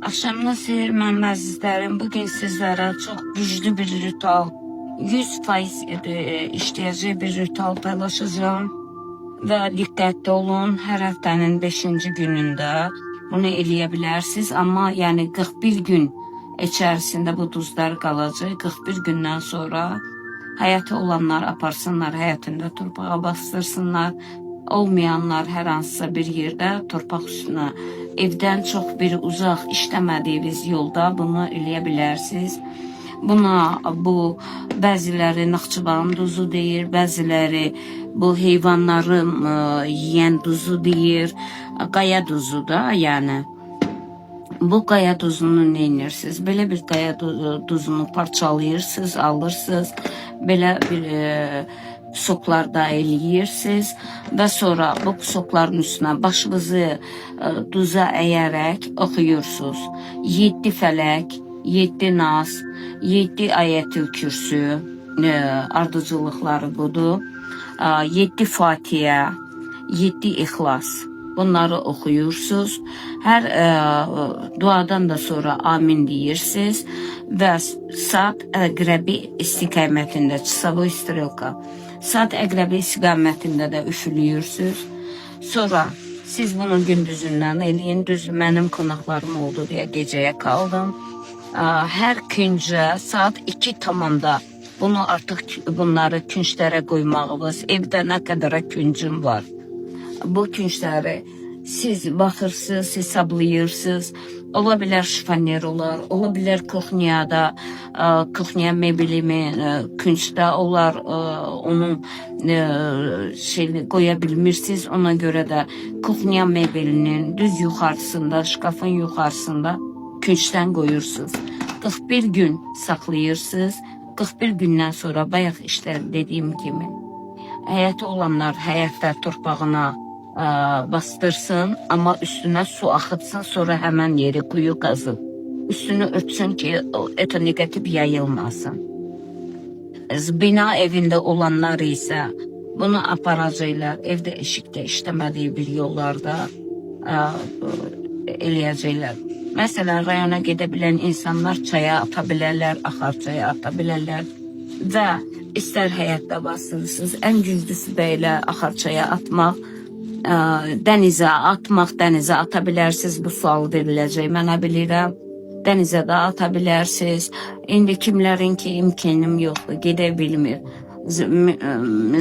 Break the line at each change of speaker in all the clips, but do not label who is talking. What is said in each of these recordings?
Axşamınız xeyir mənim əzizlərim. Bugün sizlərə çox güclü bir ritual, 100% işləyəcək bir ritual paylaşacağım. Və diqqətli olun, hər həftənin 5-ci günündə bunu eləyə bilərsiniz. Amma yəni 41 gün içərisində bu duzlar qalacaq. 41 gündən sonra həyatı olanlar aparsınlar, həyatında torpağa bastırsınlar. Olmayanlar hər hansısa bir yerdə torpaq üstünə, evdən çox bir uzaq işləmədiyiniz yolda bunu eləyə bilərsiniz. Buna bu bəziləri Naxçıvan duzu deyir, bəziləri bu heyvanların yeyən duzu deyir, qaya duzu da yəni. Bu qaya duzunu nə edirsiniz? Belə bir qaya duzunu parçalayırsınız, alırsınız, belə bir soklarda eləyirsiniz və sonra bu sokların üstünə başınızı duza əyərək oxuyursunuz. 7 fələk, 7 nas, 7 ayətül kürsü ardıcılıqları budur. 7 Fatihə, 7 İxlas. Bunları oxuyursunuz. Hər duadan da sonra amin deyirsiniz və saat əqrəbi istiqamətində, çasovой sтрелка, saat əqrəbi istiqamətində də üfürürsünüz. Sonra siz bunu gündüzündən eləyin. Düz mənim qonaqlarım oldu deyə gecəyə qaldım. Hər küncə saat 2 tamamda bunu artıq bunları künclərə qoymağınız, evdə nə qədər küncüm var. Bu küncləri siz baxırsınız, hesablayırsınız. Ola bilər şifonyer olar, ola bilər kuxnyada, kuxnya meblimi küncdə olar, onun şeyini qoya bilmirsiniz. Ona görə də kuxnya meblinin düz yuxarısında, şkafın yuxarısında küncdən qoyursunuz. 41 gün saxlayırsınız. 41 gündən sonra bayaq işlər dediyim kimi həyatı olanlar həyatda torpağına bastırsın, amma üstünə su axıtsın, sonra həmən yeri quyu qazın. Üstünü örtsün ki, o negativ yayılmasın. Bina evində olanlar isə bunu aparacaqlar, evdə eşikdə işləmədiyi bir yollarda eləyəcəklər. Məsələn, rayona gedə bilən insanlar çaya ata bilərlər, axarçaya ata bilərlər və istər həyatda bastırırsınız, ən güclüsü də elə axarçaya atmaq, dənizə atmaq, dənizə ata bilərsiniz. Bu sual veriləcək, mənə bilirəm. Dənizə də ata bilərsiniz. İndi kimlərin ki imkanım yoxdur, gedə bilmir.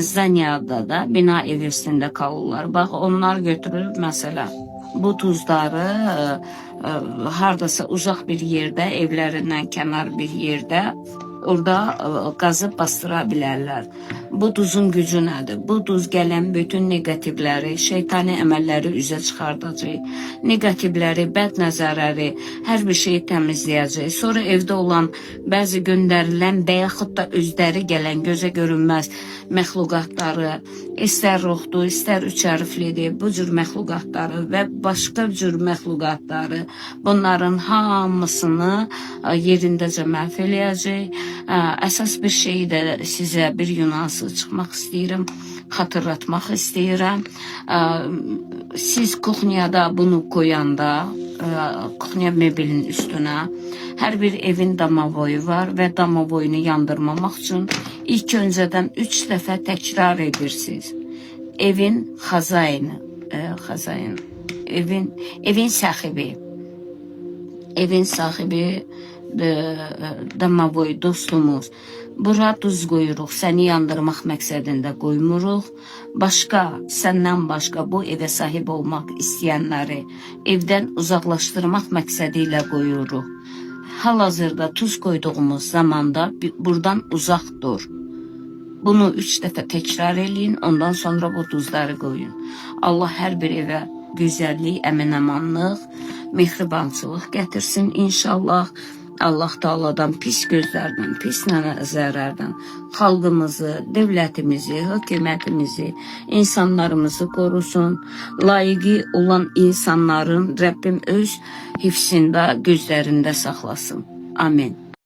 Zanyada da bina evində qalırlar. Bax, onlar götürür məsələn bu tuzları hardasa uzaq bir yerdə, evlərindən kənar bir yerdə orada qazıb bastıra bilərlər. Bu duzun gücü nədir? Bu duz gələn bütün negativləri, şeytani əməlləri üzə çıxardacaq. Negativləri, bəd nəzərləri, hər bir şeyi təmizləyəcək. Sonra evdə olan bəzi göndərilən və yaxud da özləri gələn gözə görünməz məxluqatları, istər ruhdur, istər üç hərflidir, bu cür məxluqatları və başqa cür məxluqatları, bunların hamısını yerindəcə məhv eləyəcək. Əsas bir şeyi də sizə bir yunansı çıxmaq istəyirəm, xatırlatmaq istəyirəm. Siz kuxnyada bunu qoyanda, kuxnya meblinin üstünə hər bir evin damavoyu var və damavoyunu yandırmamaq üçün ilk öncədən 3 dəfə təkrar edirsiniz. Evin xazayını, evin sahibi, damavoy dostumuz. Bura duz qoyuruq, səni yandırmaq məqsədində qoymuruq. Başqa, səndən başqa bu evə sahib olmaq istəyənləri evdən uzaqlaşdırmaq məqsədi ilə qoyuruq. Hal-hazırda tuz qoyduğumuz zamanda buradan uzaq dur. Bunu 3 dəfə təkrar eləyin, ondan sonra bu duzları qoyun. Allah hər bir evə gözəllik, əmin-əmanlıq, mehribançılıq gətirsin inşallah. Allah Taala'dan pis gözlərdən, pis nəzərlərdən xalqımızı, dövlətimizi, hökumətimizi, insanlarımızı qorusun. Layiqi olan insanların Rəbbim öz hifzində, gözlərində saxlasın. Amin.